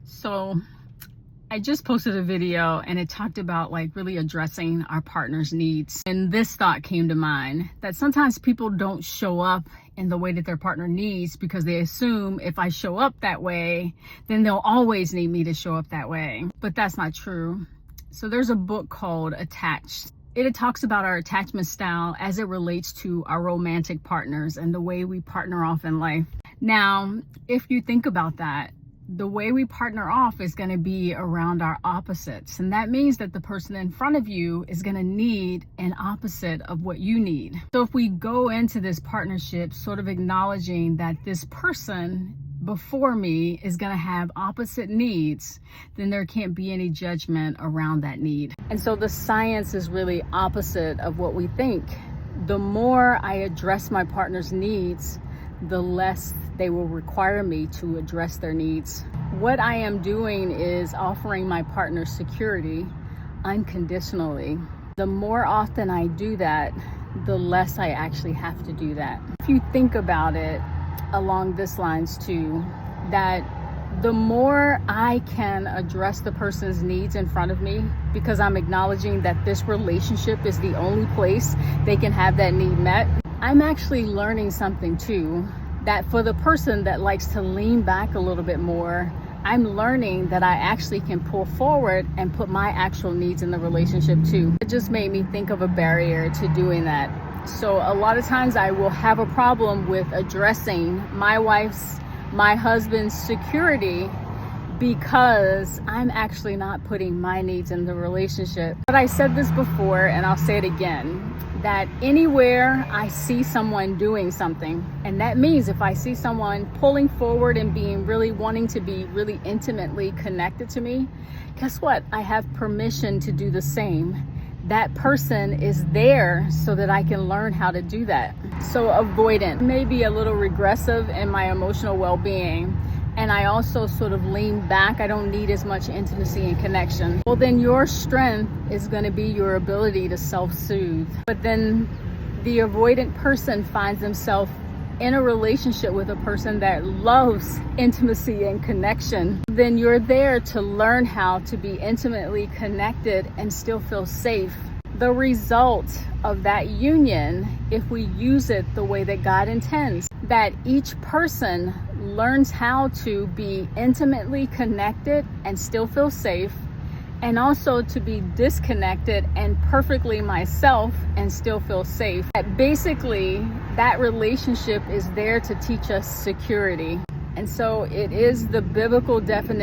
So I just posted a video and it talked about like really addressing our partner's needs. And this thought came to mind that sometimes people don't show up in the way that their partner needs because they assume if I show up that way, then they'll always need me to show up that way. But that's not true. So there's a book called Attached. It talks about our attachment style as it relates to our romantic partners and the way we partner off in life. Now, if you think about that, the way we partner off is going to be around our opposites. And that means that the person in front of you is going to need an opposite of what you need. So if we go into this partnership sort of acknowledging that this person before me is going to have opposite needs, then there can't be any judgment around that need. And so the science is really opposite of what we think. The more I address my partner's needs, the less they will require me to address their needs. What I am doing is offering my partner security unconditionally. The more often I do that, the less I actually have to do that. If you think about it along this lines too, that the more I can address the person's needs in front of me, because I'm acknowledging that this relationship is the only place they can have that need met, I'm actually learning something too, that for the person that likes to lean back a little bit more, I'm learning that I actually can pull forward and put my actual needs in the relationship too. It just made me think of a barrier to doing that. So a lot of times I will have a problem with addressing my husband's security because I'm actually not putting my needs in the relationship. But I said this before and I'll say it again, that anywhere I see someone doing something, and that means if I see someone pulling forward and being really wanting to be really intimately connected to me, guess what? I have permission to do the same. That person is there so that I can learn how to do that. So avoidant may be a little regressive in my emotional well-being, and I also sort of lean back. I don't need as much intimacy and connection. Well, then your strength is going to be your ability to self-soothe. But then the avoidant person finds themselves in a relationship with a person that loves intimacy and connection. Then you're there to learn how to be intimately connected and still feel safe. The result of that union, if we use it the way that God intends, that each person learns how to be intimately connected and still feel safe, and also to be disconnected and perfectly myself and still feel safe. That basically, that relationship is there to teach us security. And so it is the biblical definition